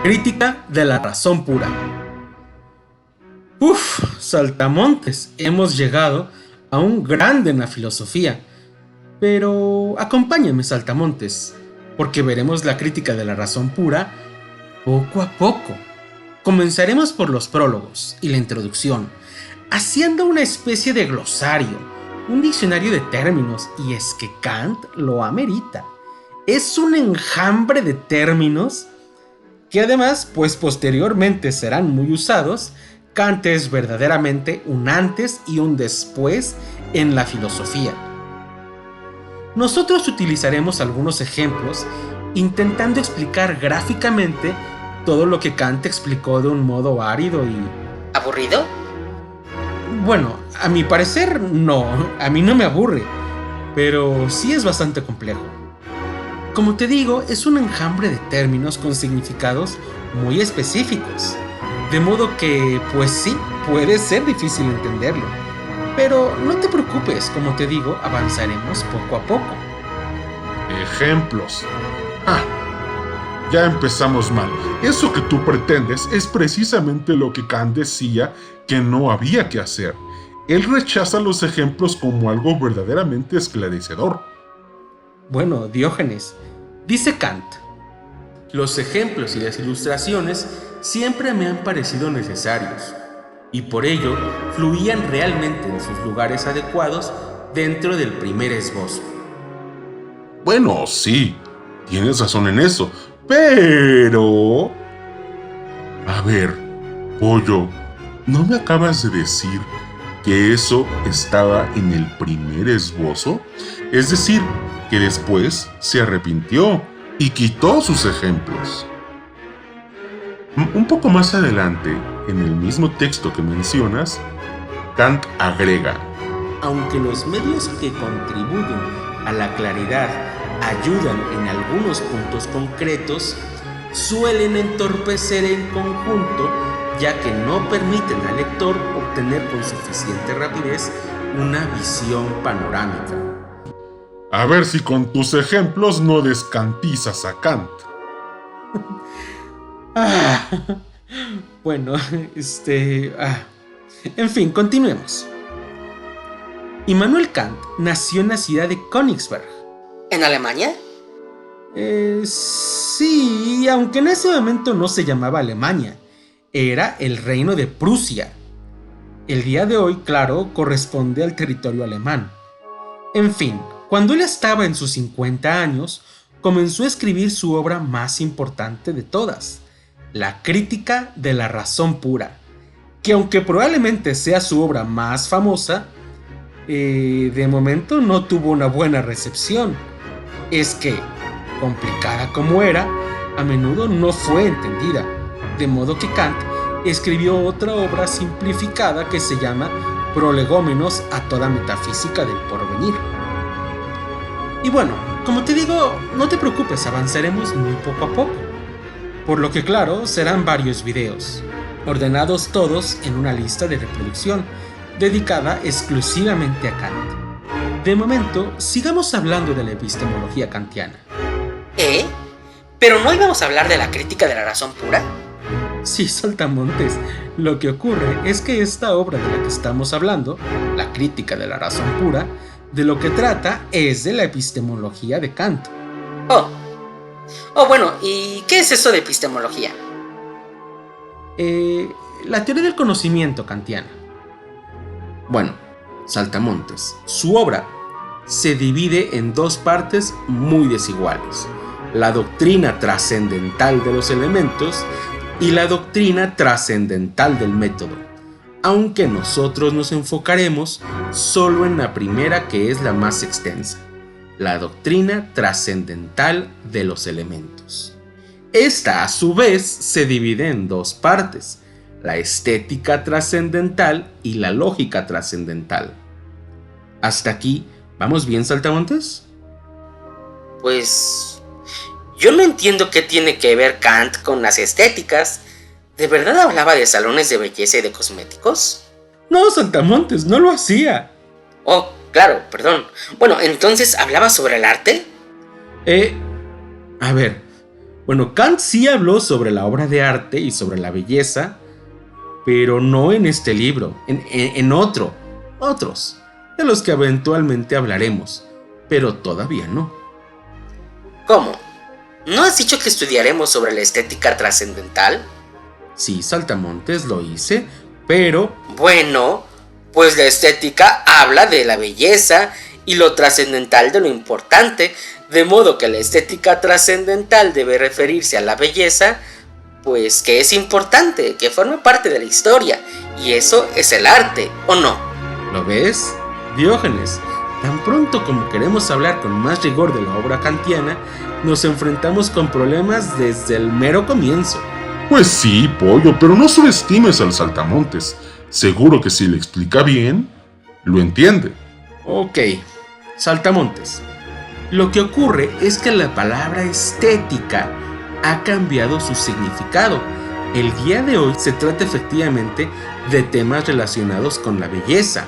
Crítica de la razón pura. Uf, saltamontes, hemos llegado a un grande en la filosofía. Pero acompáñame, saltamontes, porque veremos la crítica de la razón pura poco a poco. Comenzaremos por los prólogos y la introducción, haciendo una especie de glosario, un diccionario de términos, y es que Kant lo amerita. Es un enjambre de términos que además, pues posteriormente serán muy usados. Kant es verdaderamente un antes y un después en la filosofía. Nosotros utilizaremos algunos ejemplos intentando explicar gráficamente todo lo que Kant explicó de un modo árido y... ¿Aburrido? Bueno, a mi parecer no, a mí no me aburre, pero sí es bastante complejo. Como te digo, es un enjambre de términos con significados muy específicos, de modo que, pues sí, puede ser difícil entenderlo. Pero no te preocupes, como te digo, avanzaremos poco a poco. Ejemplos. Ya empezamos mal. Eso que tú pretendes es precisamente lo que Kant decía que no había que hacer. Él rechaza los ejemplos como algo verdaderamente esclarecedor. Bueno, Diógenes, dice Kant: los ejemplos y las ilustraciones siempre me han parecido necesarios, y por ello fluían realmente en sus lugares adecuados dentro del primer esbozo. Bueno, sí, tienes razón en eso, pero... A ver, pollo, ¿no me acabas de decir que eso estaba en el primer esbozo? Es decir, que después se arrepintió y quitó sus ejemplos. Un poco más adelante, en el mismo texto que mencionas, Kant agrega: aunque los medios que contribuyen a la claridad ayudan en algunos puntos concretos, suelen entorpecer en conjunto, ya que no permiten al lector obtener con suficiente rapidez una visión panorámica. A ver si con tus ejemplos no descantizas a Kant. Bueno, en fin, continuemos. Immanuel Kant nació en la ciudad de Königsberg. ¿En Alemania? Sí, aunque en ese momento no se llamaba Alemania, era el reino de Prusia. El día de hoy, claro, corresponde al territorio alemán. En fin, cuando él estaba en sus 50 años, comenzó a escribir su obra más importante de todas, la Crítica de la razón pura, que aunque probablemente sea su obra más famosa, de momento no tuvo una buena recepción. Es que, complicada como era, a menudo no fue entendida, de modo que Kant escribió otra obra simplificada que se llama Prolegómenos a toda metafísica del porvenir. Y bueno, como te digo, no te preocupes, avanzaremos muy poco a poco. Por lo que claro, serán varios videos, ordenados todos en una lista de reproducción, dedicada exclusivamente a Kant. De momento, sigamos hablando de la epistemología kantiana. ¿Pero no íbamos a hablar de la crítica de la razón pura? Sí, saltamontes, lo que ocurre es que esta obra de la que estamos hablando, la Crítica de la razón pura, de lo que trata es de la epistemología de Kant. Bueno, ¿y qué es eso de epistemología? La teoría del conocimiento kantiana. Bueno, saltamontes, su obra se divide en dos partes muy desiguales: la doctrina trascendental de los elementos y la doctrina trascendental del método, aunque nosotros nos enfocaremos solo en la primera, que es la más extensa, la doctrina trascendental de los elementos. Esta, a su vez, se divide en dos partes: la estética trascendental y la lógica trascendental. ¿Hasta aquí vamos bien, saltamontes? Pues... yo no entiendo qué tiene que ver Kant con las estéticas. ¿De verdad hablaba de salones de belleza y de cosméticos? No, saltamontes, no lo hacía. Oh, claro, perdón. Bueno, entonces, ¿hablaba sobre el arte? A ver, Bueno, Kant sí habló sobre la obra de arte y sobre la belleza, pero no en este libro, en otros, de los que eventualmente hablaremos, pero todavía no. ¿Cómo? ¿No has dicho que estudiaremos sobre la estética trascendental? Sí, Saltamontes, lo hice, pero... Bueno, pues la estética habla de la belleza y lo trascendental de lo importante, de modo que la estética trascendental debe referirse a la belleza, pues que es importante, que forma parte de la historia, y eso es el arte, ¿o no? ¿Lo ves? Diógenes, tan pronto como queremos hablar con más rigor de la obra kantiana, nos enfrentamos con problemas desde el mero comienzo. Pues sí, Pollo, pero no subestimes al Saltamontes. Seguro que si le explica bien, lo entiende. Ok, Saltamontes. Lo que ocurre es que la palabra estética ha cambiado su significado. El día de hoy se trata efectivamente de temas relacionados con la belleza.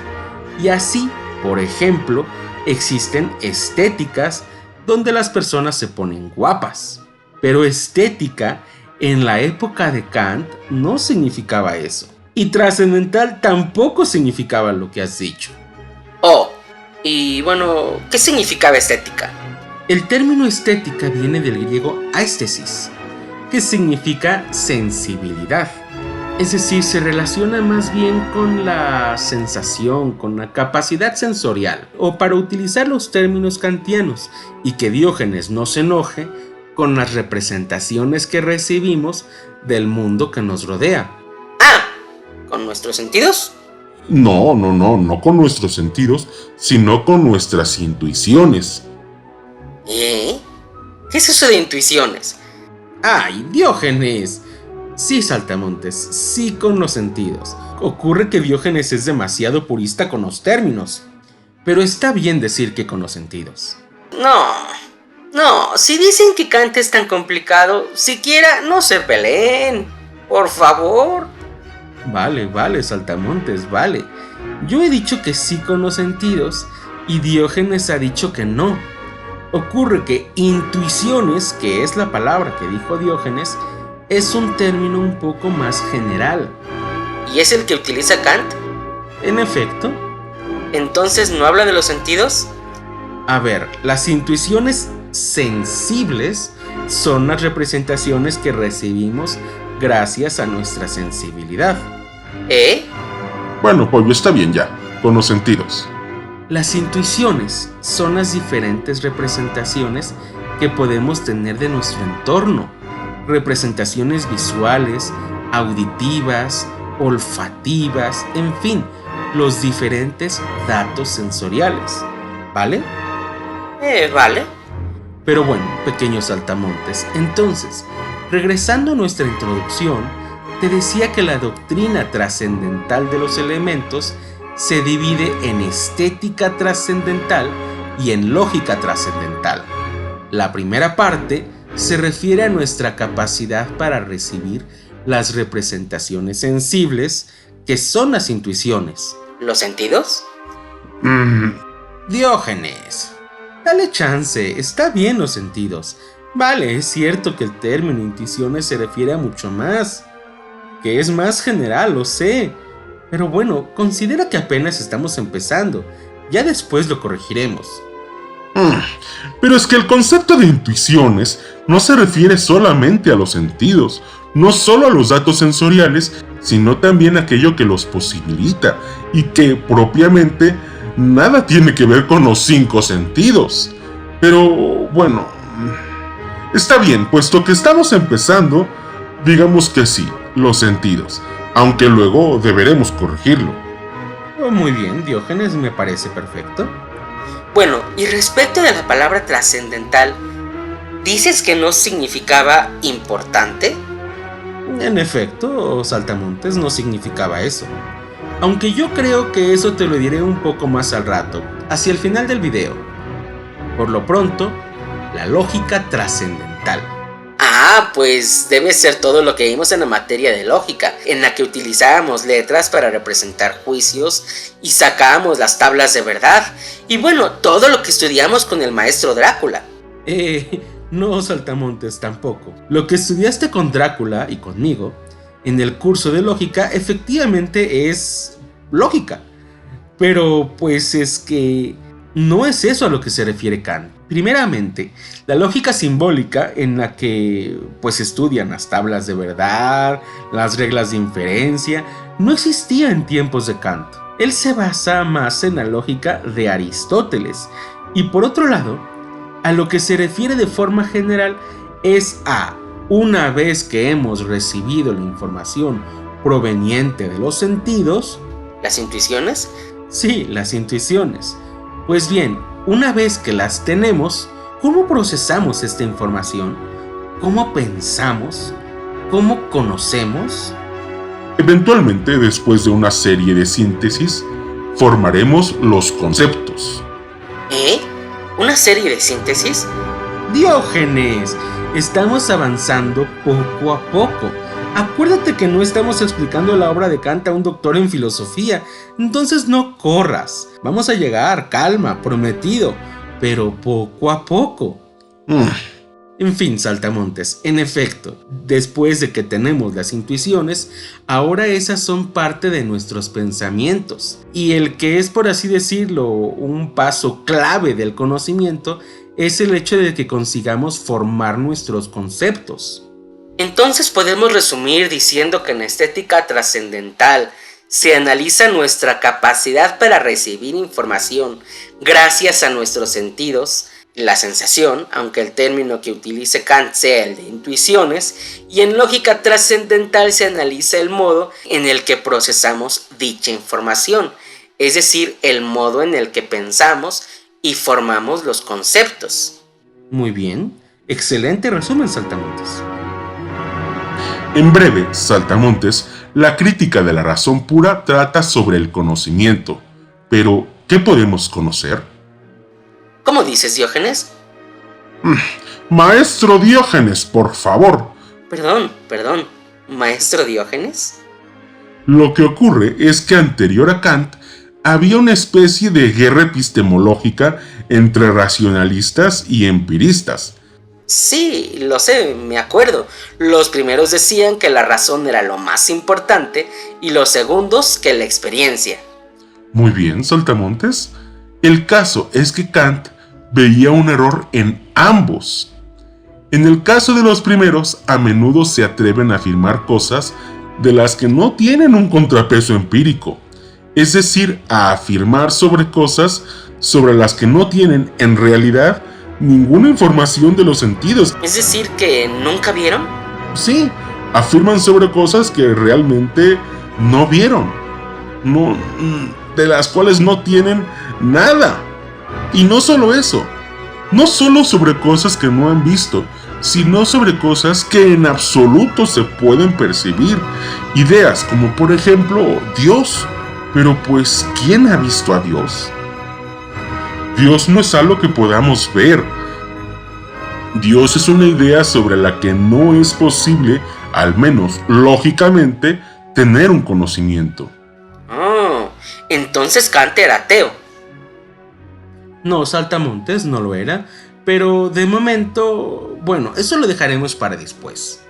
Y así, por ejemplo, existen estéticas donde las personas se ponen guapas. Pero estética en la época de Kant no significaba eso. Y trascendental tampoco significaba lo que has dicho. Oh, y bueno, ¿qué significaba estética? El término estética viene del griego aesthesis, que significa sensibilidad. Es decir, se relaciona más bien con la sensación, con la capacidad sensorial, o para utilizar los términos kantianos, y que Diógenes no se enoje con las representaciones que recibimos del mundo que nos rodea. Ah, ¿con nuestros sentidos? No con nuestros sentidos, sino con nuestras intuiciones. ¿Eh? ¿Qué es eso de intuiciones? ¡Ay, Diógenes! Sí, Saltamontes, sí con los sentidos. Ocurre que Diógenes es demasiado purista con los términos, pero está bien decir que con los sentidos. No, si dicen que Kant es tan complicado, siquiera no se peleen, por favor. Vale, Saltamontes, vale. Yo he dicho que sí con los sentidos y Diógenes ha dicho que no. Ocurre que intuiciones, que es la palabra que dijo Diógenes, es un término un poco más general. ¿Y es el que utiliza Kant? En efecto. ¿Entonces no habla de los sentidos? A ver, las intuiciones sensibles son las representaciones que recibimos gracias a nuestra sensibilidad. ¿Eh? Bueno, Pollo, está bien ya, con los sentidos. Las intuiciones son las diferentes representaciones que podemos tener de nuestro entorno. Representaciones visuales, auditivas, olfativas, en fin, los diferentes datos sensoriales. ¿Vale? Vale. Pero bueno, pequeños saltamontes, entonces, regresando a nuestra introducción, te decía que la doctrina trascendental de los elementos se divide en estética trascendental y en lógica trascendental. La primera parte se refiere a nuestra capacidad para recibir las representaciones sensibles, que son las intuiciones. ¿Los sentidos? Diógenes, dale chance, está bien los sentidos. Vale, es cierto que el término intuiciones se refiere a mucho más, que es más general, lo sé. Pero bueno, considera que apenas estamos empezando, ya después lo corregiremos. Pero es que el concepto de intuiciones no se refiere solamente a los sentidos, no solo a los datos sensoriales, sino también a aquello que los posibilita, y que propiamente nada tiene que ver con los 5 sentidos. Pero bueno, está bien, puesto que estamos empezando, digamos que sí, los sentidos, aunque luego deberemos corregirlo. Oh, muy bien, Diógenes, me parece perfecto. Bueno, y respecto de la palabra trascendental, ¿dices que no significaba importante? En efecto, saltamontes, no significaba eso. Aunque yo creo que eso te lo diré un poco más al rato, hacia el final del video. Por lo pronto, la lógica trascendental. Ah, pues debe ser todo lo que vimos en la materia de lógica, en la que utilizábamos letras para representar juicios y sacábamos las tablas de verdad. Y bueno, todo lo que estudiamos con el maestro Drácula. No, Saltamontes, tampoco. Lo que estudiaste con Drácula y conmigo en el curso de lógica efectivamente es lógica. Pero pues es que no es eso a lo que se refiere Kant. Primeramente, la lógica simbólica en la que pues estudian las tablas de verdad, las reglas de inferencia, no existía en tiempos de Kant. Él se basa más en la lógica de Aristóteles. Y por otro lado, a lo que se refiere de forma general es a, una vez que hemos recibido la información proveniente de los sentidos... ¿Las intuiciones? Sí, las intuiciones. Pues bien, una vez que las tenemos, ¿cómo procesamos esta información? ¿Cómo pensamos? ¿Cómo conocemos? Eventualmente, después de una serie de síntesis, formaremos los conceptos. ¿Eh? ¿Una serie de síntesis? Diógenes, estamos avanzando poco a poco. Acuérdate que no estamos explicando la obra de Kant a un doctor en filosofía, entonces no corras. Vamos a llegar, calma, prometido, pero poco a poco. En fin, Saltamontes, en efecto, después de que tenemos las intuiciones, ahora esas son parte de nuestros pensamientos. Y el que es, por así decirlo, un paso clave del conocimiento es el hecho de que consigamos formar nuestros conceptos. Entonces podemos resumir diciendo que en estética trascendental se analiza nuestra capacidad para recibir información gracias a nuestros sentidos, la sensación, aunque el término que utilice Kant sea el de intuiciones, y en lógica trascendental se analiza el modo en el que procesamos dicha información, es decir, el modo en el que pensamos y formamos los conceptos. Muy bien, excelente resumen, Saltamontes. En breve, Saltamontes, la crítica de la razón pura trata sobre el conocimiento. Pero, ¿qué podemos conocer? ¿Cómo dices, Diógenes? Maestro Diógenes, por favor. Perdón, ¿maestro Diógenes? Lo que ocurre es que anterior a Kant, había una especie de guerra epistemológica entre racionalistas y empiristas. Sí, lo sé, me acuerdo. Los primeros decían que la razón era lo más importante y los segundos que la experiencia. Muy bien, Saltamontes. El caso es que Kant veía un error en ambos. En el caso de los primeros, a menudo se atreven a afirmar cosas de las que no tienen un contrapeso empírico, es decir, a afirmar sobre cosas sobre las que no tienen en realidad ninguna información de los sentidos. ¿Es decir que nunca vieron? Sí, afirman sobre cosas que realmente no vieron, de las cuales no tienen nada. Y no solo eso, no solo sobre cosas que no han visto, sino sobre cosas que en absoluto se pueden percibir. Ideas como por ejemplo Dios. Pero pues, ¿quién ha visto a Dios? Dios no es algo que podamos ver. Dios es una idea sobre la que no es posible, al menos lógicamente, tener un conocimiento. Oh, entonces Kant era ateo. No, Saltamontes no lo era, pero de momento, bueno, eso lo dejaremos para después.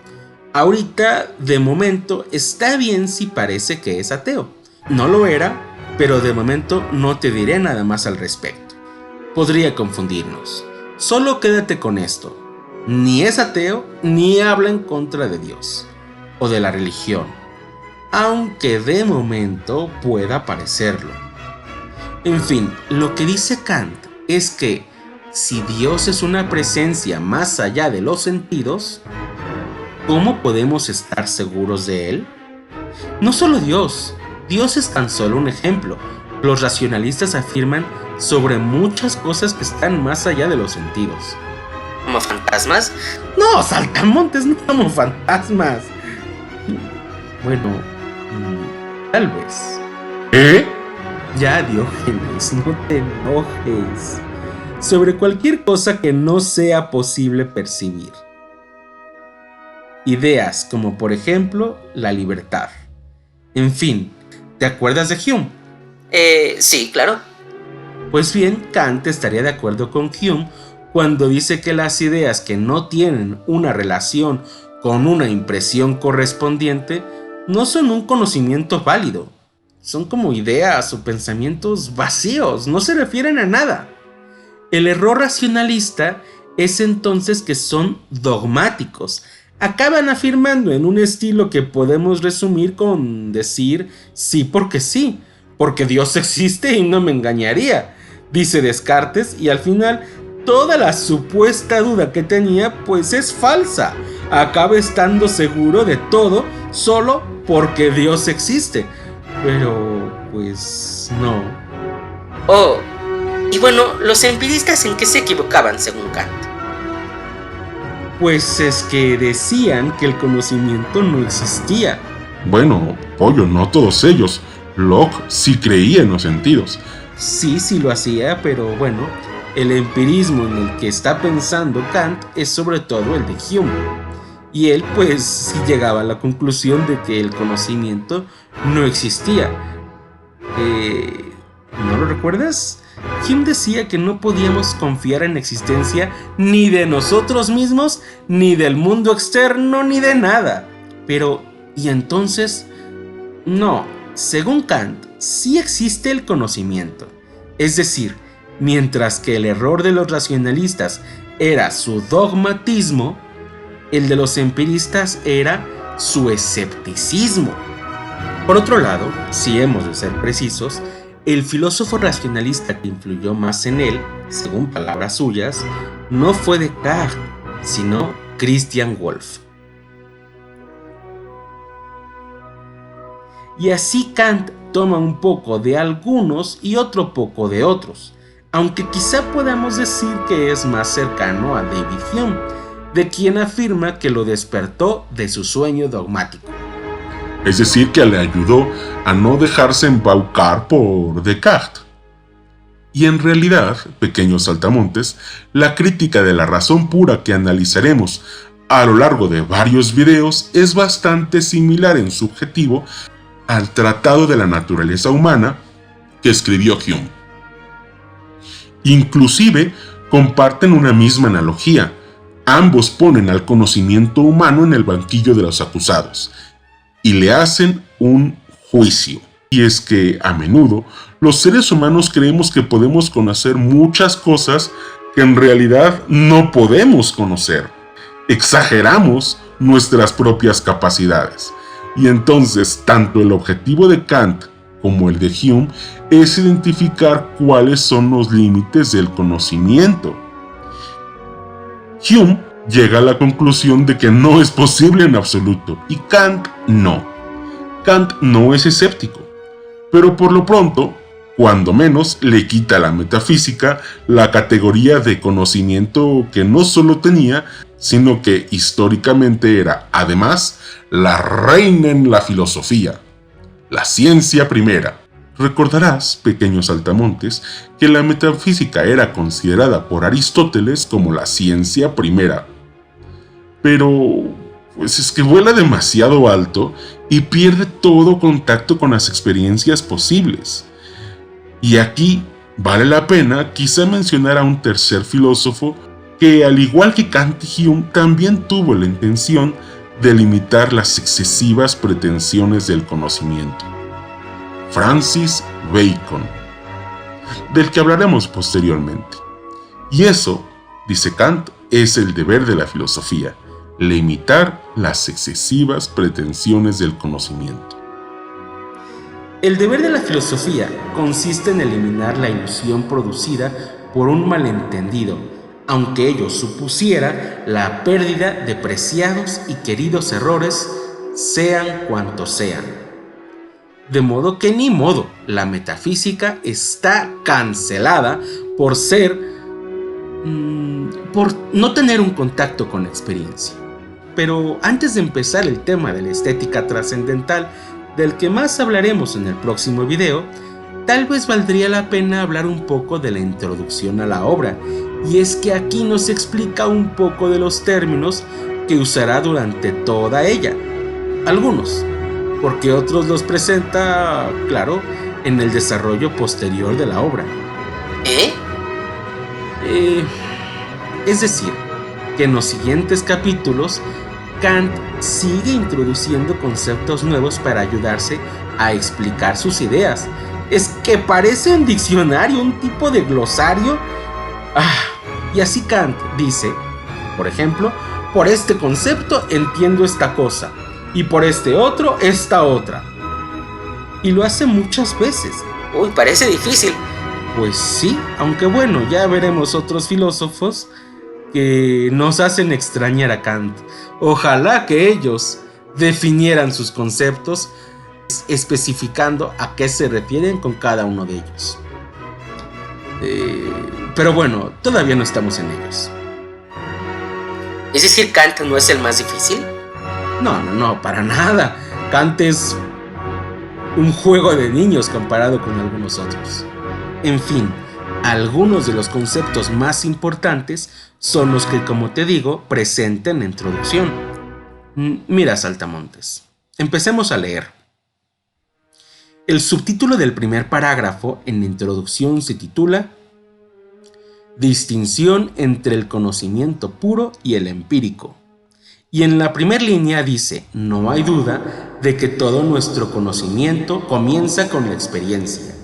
Ahorita, de momento, está bien si parece que es ateo. No lo era, pero de momento no te diré nada más al respecto. Podría confundirnos. Solo quédate con esto. Ni es ateo, ni habla en contra de Dios o de la religión, aunque de momento pueda parecerlo. En fin, lo que dice Kant es que si Dios es una presencia más allá de los sentidos, ¿cómo podemos estar seguros de él? No solo Dios es tan solo un ejemplo. Los racionalistas afirman sobre muchas cosas que están más allá de los sentidos. ¿Como fantasmas? No, Saltamontes, no como fantasmas. Bueno, tal vez. Ya, Diógenes, no te enojes. Sobre cualquier cosa que no sea posible percibir. Ideas como por ejemplo la libertad. En fin, ¿te acuerdas de Hume? Sí, claro. Pues bien, Kant estaría de acuerdo con Hume cuando dice que las ideas que no tienen una relación con una impresión correspondiente no son un conocimiento válido. Son como ideas o pensamientos vacíos, no se refieren a nada. El error racionalista es entonces que son dogmáticos. Acaban afirmando en un estilo que podemos resumir con decir sí porque sí, porque Dios existe y no me engañaría, dice Descartes, y al final toda la supuesta duda que tenía pues es falsa. Acaba estando seguro de todo solo porque Dios existe. Pero pues no. Oh, y bueno, ¿los empiristas en qué se equivocaban según Kant? Pues es que decían que el conocimiento no existía. Bueno, pollo, no todos ellos. Locke sí creía en los sentidos. Sí lo hacía, pero bueno, el empirismo en el que está pensando Kant es sobre todo el de Hume. Y él pues sí llegaba a la conclusión de que el conocimiento no existía. ¿No lo recuerdas? Hume decía que no podíamos confiar en la existencia ni de nosotros mismos, ni del mundo externo, ni de nada. Pero, ¿y entonces? No, según Kant, sí existe el conocimiento. Es decir, mientras que el error de los racionalistas era su dogmatismo, el de los empiristas era su escepticismo. Por otro lado, si hemos de ser precisos, el filósofo racionalista que influyó más en él, según palabras suyas, no fue Descartes, sino Christian Wolff. Y así Kant toma un poco de algunos y otro poco de otros, aunque quizá podamos decir que es más cercano a David Hume, de quien afirma que lo despertó de su sueño dogmático. Es decir, que le ayudó a no dejarse embaucar por Descartes. Y en realidad, pequeños saltamontes, la crítica de la razón pura que analizaremos a lo largo de varios videos es bastante similar en su objetivo al Tratado de la Naturaleza Humana que escribió Hume. Inclusive comparten una misma analogía. Ambos ponen al conocimiento humano en el banquillo de los acusados y le hacen un juicio. Y es que a menudo los seres humanos creemos que podemos conocer muchas cosas que en realidad no podemos conocer. Exageramos nuestras propias capacidades. Y entonces tanto el objetivo de Kant como el de Hume es identificar cuáles son los límites del conocimiento. Hume llega a la conclusión de que no es posible en absoluto, y Kant no. Kant no es escéptico, pero por lo pronto, cuando menos, le quita a la metafísica la categoría de conocimiento que no solo tenía, sino que históricamente era, además, la reina en la filosofía, la ciencia primera. Recordarás, pequeños saltamontes, que la metafísica era considerada por Aristóteles como la ciencia primera. Pero, pues es que vuela demasiado alto y pierde todo contacto con las experiencias posibles. Y aquí vale la pena quizá mencionar a un tercer filósofo que, al igual que Kant y Hume, también tuvo la intención de limitar las excesivas pretensiones del conocimiento: Francis Bacon, del que hablaremos posteriormente. Y eso, dice Kant, es el deber de la filosofía: limitar las excesivas pretensiones del conocimiento. El deber de la filosofía consiste en eliminar la ilusión producida por un malentendido, aunque ello supusiera la pérdida de preciados y queridos errores, sean cuantos sean. De modo que ni modo, la metafísica está cancelada por no tener un contacto con la experiencia. Pero antes de empezar el tema de la estética trascendental, del que más hablaremos en el próximo video, tal vez valdría la pena hablar un poco de la introducción a la obra, y es que aquí nos explica un poco de los términos que usará durante toda ella. Algunos, porque otros los presenta, claro, en el desarrollo posterior de la obra. Es decir, que en los siguientes capítulos Kant sigue introduciendo conceptos nuevos para ayudarse a explicar sus ideas. Es que parece un diccionario, un tipo de glosario. Y así Kant dice, por ejemplo, por este concepto entiendo esta cosa, y por este otro, esta otra. Y lo hace muchas veces. Uy, parece difícil. Pues sí, aunque bueno, ya veremos otros filósofos que nos hacen extrañar a Kant. Ojalá que ellos definieran sus conceptos especificando a qué se refieren con cada uno de ellos. Pero bueno, todavía no estamos en ellos. ¿Es decir, Kant no es el más difícil? No, para nada. Kant es un juego de niños comparado con algunos otros. En fin, algunos de los conceptos más importantes son los que, como te digo, presenta en la introducción. Mira, Saltamontes, empecemos a leer. El subtítulo del primer parágrafo en la introducción se titula Distinción entre el conocimiento puro y el empírico. Y en la primera línea dice, no hay duda de que todo nuestro conocimiento comienza con la experiencia.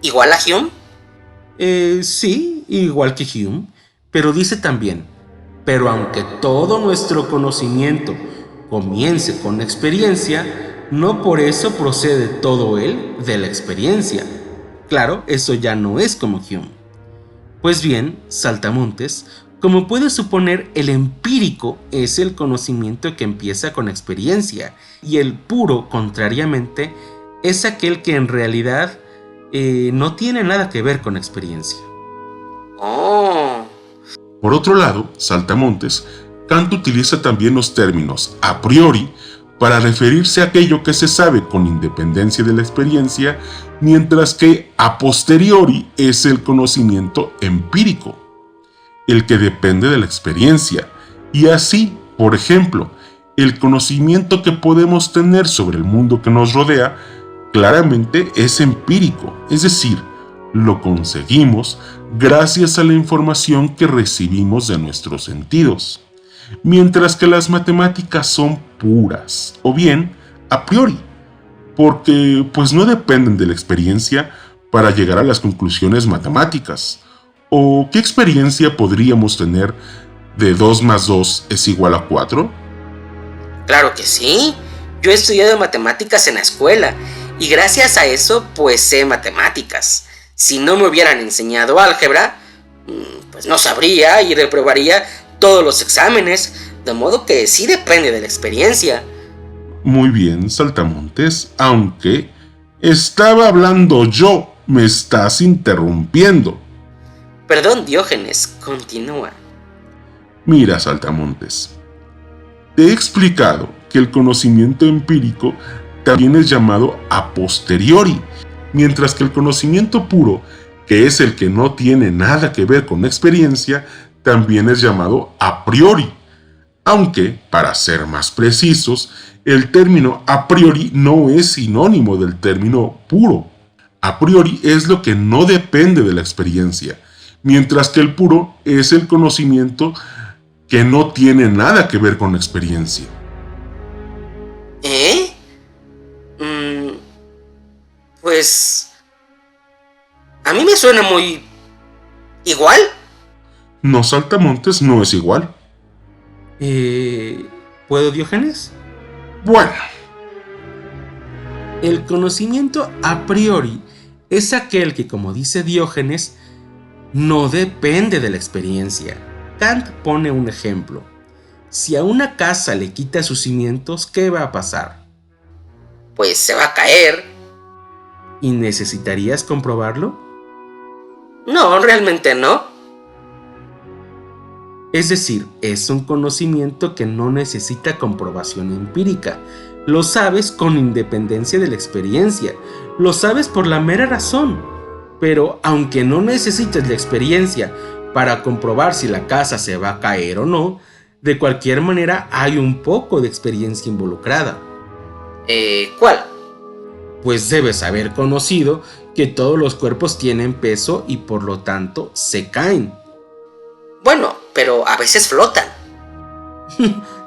¿Igual a Hume? Sí, igual que Hume, pero dice también, pero aunque todo nuestro conocimiento comience con la experiencia, no por eso procede todo él de la experiencia. Claro, eso ya no es como Hume. Pues bien, Saltamontes, como puedes suponer, el empírico es el conocimiento que empieza con experiencia, y el puro, contrariamente, es aquel que en realidad no tiene nada que ver con experiencia. Oh. Por otro lado, Saltamontes, Kant utiliza también los términos a priori para referirse a aquello que se sabe con independencia de la experiencia, mientras que a posteriori es el conocimiento empírico, el que depende de la experiencia. Y así, por ejemplo, el conocimiento que podemos tener sobre el mundo que nos rodea claramente es empírico, es decir, lo conseguimos gracias a la información que recibimos de nuestros sentidos, mientras que las matemáticas son puras, o bien a priori, porque pues no dependen de la experiencia para llegar a las conclusiones matemáticas. ¿O qué experiencia podríamos tener de 2 más 2 es igual a 4? Claro que sí. Yo he estudiado matemáticas en la escuela y gracias a eso pues sé matemáticas. Si no me hubieran enseñado álgebra, pues no sabría y reprobaría todos los exámenes, de modo que sí depende de la experiencia. Muy bien, Saltamontes, aunque estaba hablando yo, me estás interrumpiendo. Perdón, Diógenes, continúa. Mira, Saltamontes, te he explicado que el conocimiento empírico también es llamado a posteriori, mientras que el conocimiento puro, que es el que no tiene nada que ver con la experiencia, también es llamado a priori. Aunque, para ser más precisos, el término a priori no es sinónimo del término puro. A priori es lo que no depende de la experiencia, mientras que el puro es el conocimiento que no tiene nada que ver con la experiencia. Pues a mí me suena muy igual. No, Saltamontes, no es igual. ¿Puedo, Diógenes? Bueno. El conocimiento a priori es aquel que, como dice Diógenes, no depende de la experiencia. Kant pone un ejemplo. Si a una casa le quita sus cimientos, ¿qué va a pasar? Pues se va a caer. ¿Y necesitarías comprobarlo? No, realmente no. Es decir, es un conocimiento que no necesita comprobación empírica. Lo sabes con independencia de la experiencia. Lo sabes por la mera razón. Pero aunque no necesites la experiencia para comprobar si la casa se va a caer o no, de cualquier manera hay un poco de experiencia involucrada. ¿Cuál? Pues debes haber conocido que todos los cuerpos tienen peso y por lo tanto se caen. Bueno, pero a veces flotan.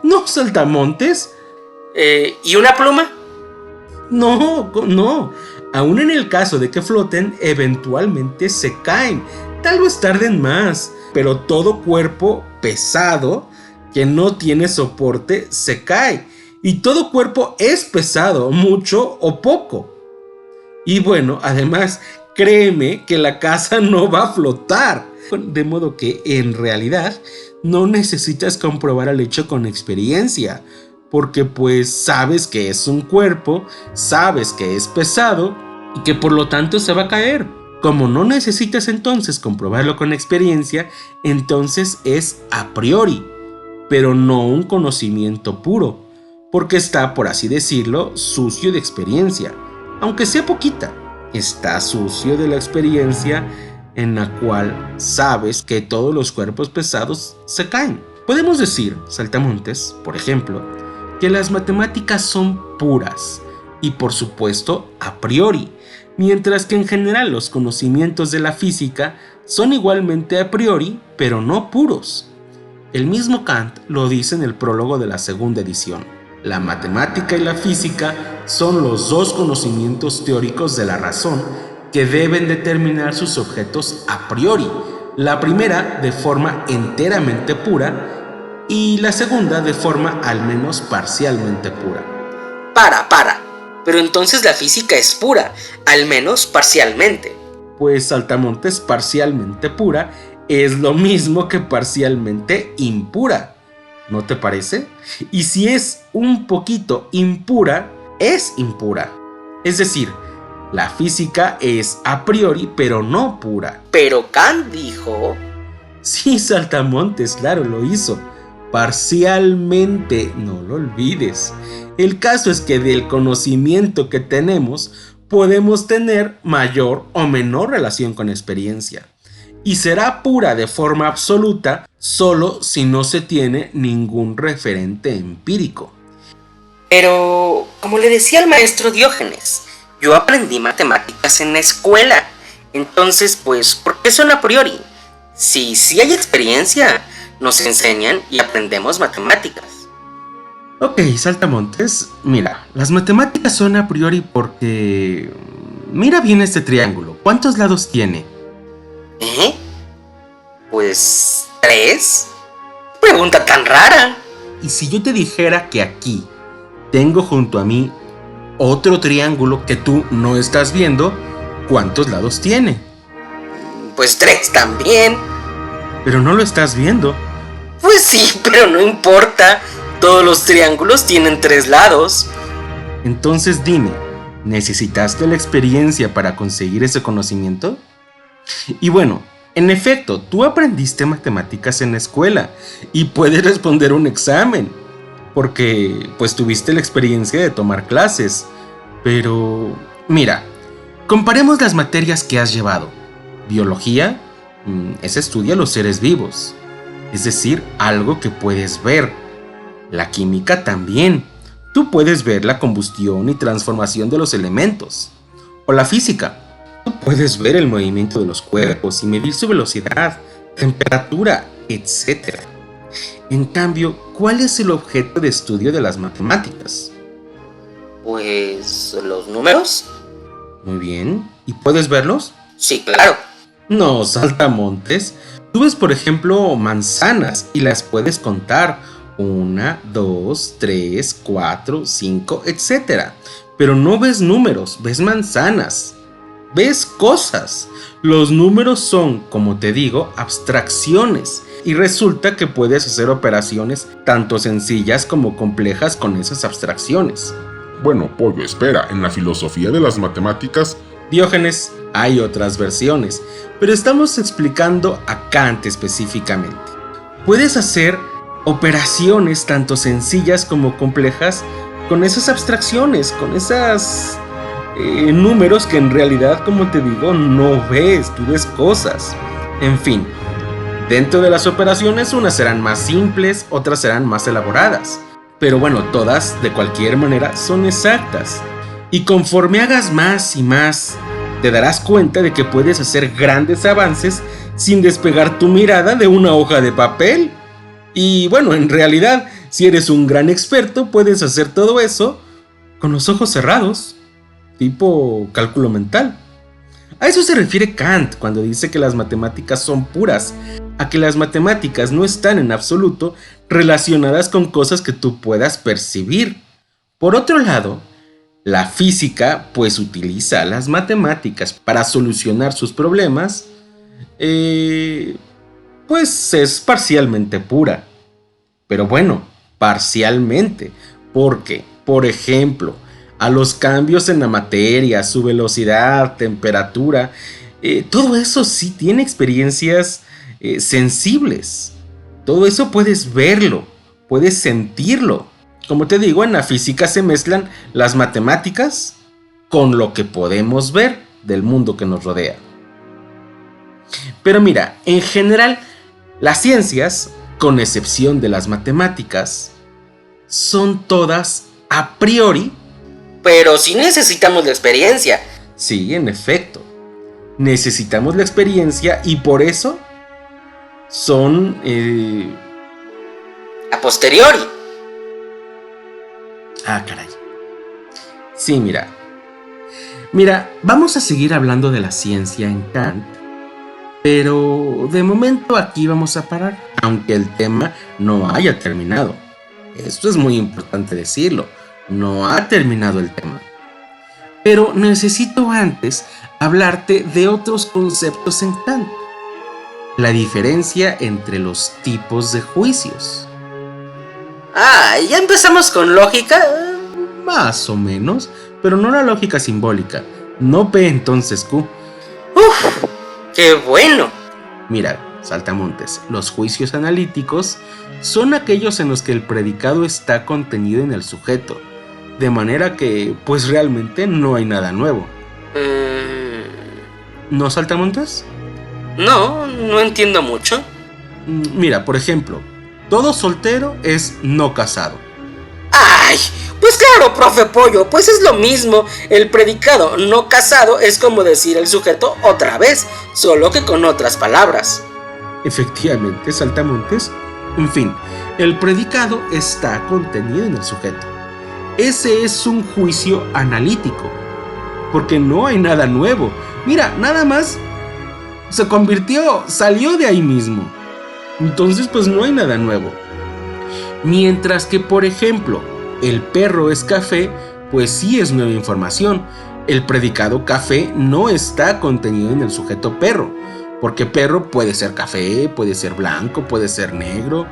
¿No, saltamontes? ¿Y una pluma? No, no. Aún en el caso de que floten, eventualmente se caen. Tal vez tarden más, pero todo cuerpo pesado que no tiene soporte se cae. Y todo cuerpo es pesado, mucho o poco. Y bueno, además, créeme que la casa no va a flotar. De modo que, en realidad, no necesitas comprobar el hecho con experiencia. Porque pues sabes que es un cuerpo, sabes que es pesado y que por lo tanto se va a caer. Como no necesitas entonces comprobarlo con experiencia, entonces es a priori, pero no un conocimiento puro, porque está, por así decirlo, sucio de experiencia, aunque sea poquita. Está sucio de la experiencia en la cual sabes que todos los cuerpos pesados se caen. Podemos decir, saltamontes, por ejemplo, que las matemáticas son puras y por supuesto a priori, mientras que en general los conocimientos de la física son igualmente a priori, pero no puros. El mismo Kant lo dice en el prólogo de la segunda edición. La matemática y la física son los dos conocimientos teóricos de la razón que deben determinar sus objetos a priori, la primera de forma enteramente pura y la segunda de forma al menos parcialmente pura. Para. Pero entonces la física es pura, al menos parcialmente. Pues saltamontes, parcialmente pura es lo mismo que parcialmente impura, ¿no te parece? Y si es un poquito impura, es impura. Es decir, la física es a priori, pero no pura. Pero Kant dijo... Sí, saltamontes, claro, lo hizo. Parcialmente, no lo olvides. El caso es que del conocimiento que tenemos, podemos tener mayor o menor relación con experiencia. Y será pura de forma absoluta solo si no se tiene ningún referente empírico. Pero, como le decía el maestro Diógenes, yo aprendí matemáticas en la escuela. Entonces, pues, ¿por qué son a priori? Si hay experiencia, nos enseñan y aprendemos matemáticas. Ok, saltamontes, mira, las matemáticas son a priori porque... Mira bien este triángulo, ¿cuántos lados tiene? Pues... ¿3? Pregunta tan rara. Y si yo te dijera que aquí tengo junto a mí otro triángulo que tú no estás viendo, ¿cuántos lados tiene? Pues 3 también. Pero no lo estás viendo. Pues sí, pero no importa. Todos los triángulos tienen 3 lados. Entonces dime, ¿necesitaste la experiencia para conseguir ese conocimiento? Y bueno, en efecto, tú aprendiste matemáticas en la escuela y puedes responder un examen, porque pues tuviste la experiencia de tomar clases. Pero, mira, comparemos las materias que has llevado. Biología, esa estudia los seres vivos, es decir, algo que puedes ver. La química también. Tú puedes ver la combustión y transformación de los elementos. O la física. Tú puedes ver el movimiento de los cuerpos y medir su velocidad, temperatura, etc. En cambio, ¿cuál es el objeto de estudio de las matemáticas? Pues... ¿los números? Muy bien. ¿Y puedes verlos? Sí, claro. No, saltamontes. Tú ves, por ejemplo, manzanas y las puedes contar. 1, 2, 3, 4, 5, etc. Pero no ves números, ves manzanas. Ves cosas. Los números son, como te digo, abstracciones. Y resulta que puedes hacer operaciones tanto sencillas como complejas con esas abstracciones. Bueno, Pollo, espera, en la filosofía de las matemáticas... Diógenes, hay otras versiones, pero estamos explicando a Kant específicamente. Puedes hacer operaciones tanto sencillas como complejas con esas abstracciones, con esas números que en realidad, como te digo, no ves, tú ves cosas. En fin, dentro de las operaciones unas serán más simples, otras serán más elaboradas. Pero bueno, todas de cualquier manera son exactas. Y conforme hagas más y más, te darás cuenta de que puedes hacer grandes avances sin despegar tu mirada de una hoja de papel. Y bueno, en realidad, si eres un gran experto, puedes hacer todo eso con los ojos cerrados, tipo cálculo mental. A eso se refiere Kant cuando dice que las matemáticas son puras, a que las matemáticas no están en absoluto relacionadas con cosas que tú puedas percibir. Por otro lado, la física pues utiliza las matemáticas para solucionar sus problemas, pues es parcialmente pura. Pero bueno, parcialmente, porque, por ejemplo, a los cambios en la materia, su velocidad, temperatura, todo eso sí tiene experiencias sensibles. Todo eso puedes verlo, puedes sentirlo. Como te digo, en la física se mezclan las matemáticas con lo que podemos ver del mundo que nos rodea. Pero mira, en general, las ciencias, con excepción de las matemáticas, son todas a priori. Pero sí necesitamos la experiencia. Sí, en efecto. Necesitamos la experiencia y por eso son... a posteriori. Ah, caray. Sí, mira. Mira, vamos a seguir hablando de la ciencia en Kant, pero de momento aquí vamos a parar, aunque el tema no haya terminado. Esto es muy importante decirlo. No ha terminado el tema. Pero necesito antes hablarte de otros conceptos en Kant. La diferencia entre los tipos de juicios. Ah, ¿ya empezamos con lógica? Más o menos, pero no la lógica simbólica. No P entonces Q. ¡Uf! ¡Qué bueno! Mira, saltamontes, los juicios analíticos son aquellos en los que el predicado está contenido en el sujeto, de manera que, pues realmente no hay nada nuevo. ¿No, saltamontes? No entiendo mucho. Mira, por ejemplo, todo soltero es no casado. ¡Ay! Pues claro, profe Pollo, pues es lo mismo. El predicado no casado es como decir el sujeto otra vez, solo que con otras palabras. Efectivamente, saltamontes. En fin, el predicado está contenido en el sujeto. Ese es un juicio analítico, porque no hay nada nuevo. Mira, nada más salió de ahí mismo. Entonces, pues no hay nada nuevo. Mientras que, por ejemplo, el perro es café, pues sí es nueva información. El predicado café no está contenido en el sujeto perro, porque perro puede ser café, puede ser blanco, puede ser negro.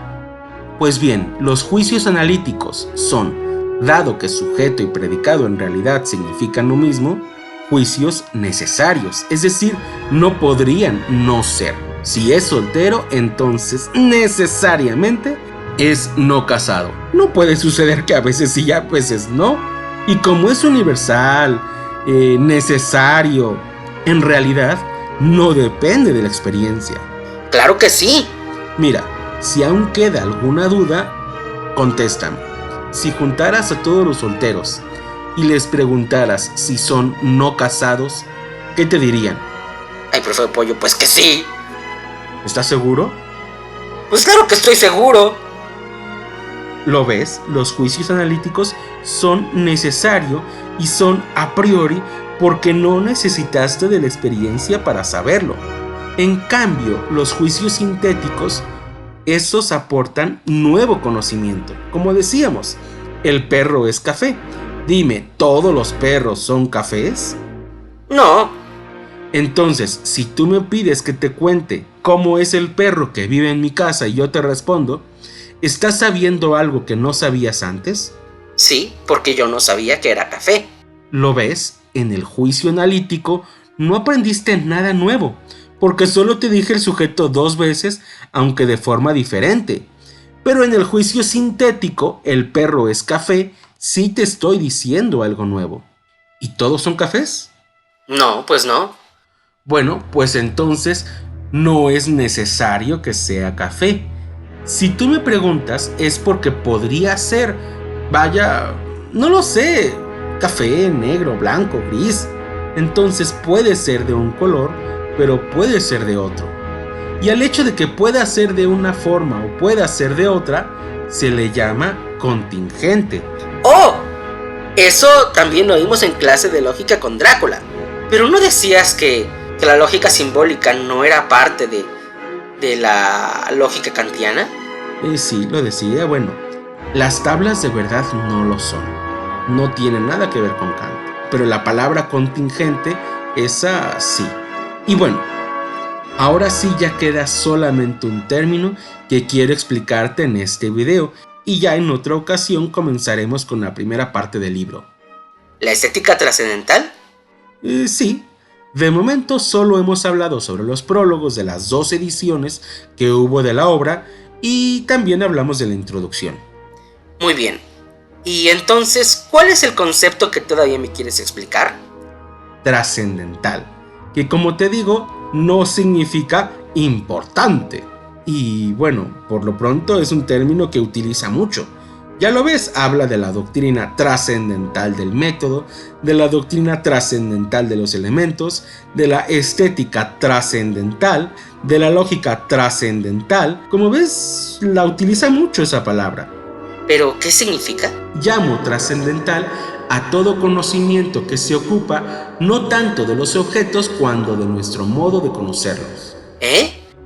Pues bien, los juicios analíticos son, dado que sujeto y predicado en realidad significan lo mismo, juicios necesarios, es decir, no podrían no ser. Si es soltero, entonces necesariamente es no casado. No puede suceder que a veces sí y a veces no. Y como es universal, necesario, en realidad no depende de la experiencia. ¡Claro que sí! Mira, si aún queda alguna duda, contéstame. Si juntaras a todos los solteros y les preguntaras si son no casados, ¿qué te dirían? Ay, profe Pollo, pues que sí. ¿Estás seguro? Pues claro que estoy seguro. ¿Lo ves? Los juicios analíticos son necesarios y son a priori porque no necesitaste de la experiencia para saberlo. En cambio, los juicios sintéticos, esos aportan nuevo conocimiento. Como decíamos, el perro es café. Dime, ¿todos los perros son cafés? No. Entonces, si tú me pides que te cuente cómo es el perro que vive en mi casa y yo te respondo, ¿estás sabiendo algo que no sabías antes? Sí, porque yo no sabía que era café. ¿Lo ves? En el juicio analítico no aprendiste nada nuevo, porque solo te dije el sujeto 2 veces, aunque de forma diferente. Pero en el juicio sintético, el perro es café, sí te estoy diciendo algo nuevo. ¿Y todos son cafés? No, pues no. Bueno, pues entonces no es necesario que sea café. Si tú me preguntas es porque podría ser, vaya, no lo sé, café, negro, blanco, gris. Entonces puede ser de un color, pero puede ser de otro. y al hecho de que pueda ser de una forma o pueda ser de otra, se le llama contingente. ¡Oh! Eso también lo vimos en clase de lógica con Drácula. Pero ¿no decías que la lógica simbólica no era parte de la lógica kantiana? Sí, lo decía. Bueno, las tablas de verdad no lo son. No tienen nada que ver con Kant. Pero la palabra contingente, esa sí. Y bueno, ahora sí ya queda solamente un término que quiero explicarte en este video. Y ya en otra ocasión comenzaremos con la primera parte del libro. ¿La estética trascendental? Sí. De momento solo hemos hablado sobre los prólogos de las 2 ediciones que hubo de la obra y también hablamos de la introducción. Muy bien. Y entonces, ¿cuál es el concepto que todavía me quieres explicar? Trascendental, que como te digo, no significa importante. Y bueno, por lo pronto es un término que utiliza mucho. Ya lo ves, habla de la doctrina trascendental del método, de la doctrina trascendental de los elementos, de la estética trascendental, de la lógica trascendental. Como ves, la utiliza mucho esa palabra. ¿Pero qué significa? Llamo trascendental a todo conocimiento que se ocupa no tanto de los objetos cuanto de nuestro modo de conocerlos.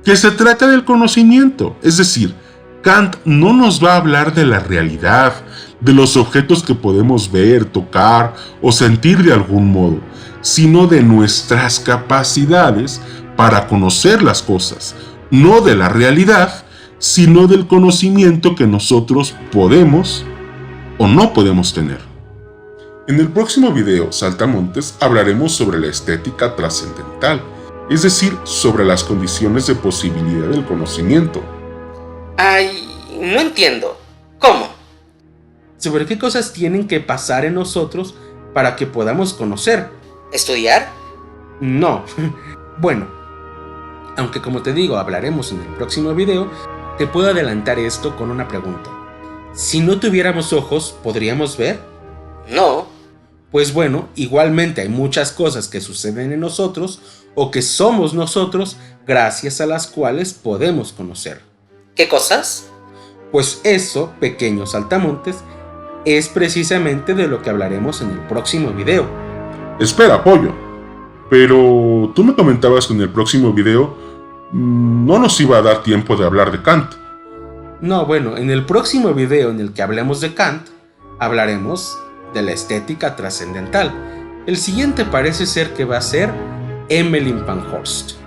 Que se trata del conocimiento, es decir, Kant no nos va a hablar de la realidad, de los objetos que podemos ver, tocar o sentir de algún modo, sino de nuestras capacidades para conocer las cosas, no de la realidad, sino del conocimiento que nosotros podemos o no podemos tener. En el próximo video, Saltamontes, hablaremos sobre la estética trascendental, es decir, sobre las condiciones de posibilidad del conocimiento. Ay, no entiendo. ¿Cómo? ¿Sobre qué cosas tienen que pasar en nosotros para que podamos conocer? ¿Estudiar? No. Bueno, aunque como te digo, hablaremos en el próximo video, te puedo adelantar esto con una pregunta. Si no tuviéramos ojos, ¿podríamos ver? No. Pues bueno, igualmente hay muchas cosas que suceden en nosotros o que somos nosotros gracias a las cuales podemos conocer. ¿Qué cosas? Pues eso, pequeños saltamontes, es precisamente de lo que hablaremos en el próximo video. Espera, Pollo. Pero tú me comentabas que en el próximo video no nos iba a dar tiempo de hablar de Kant. No, bueno, en el próximo video en el que hablemos de Kant, hablaremos de la estética trascendental. El siguiente parece ser que va a ser Emmeline Pankhurst.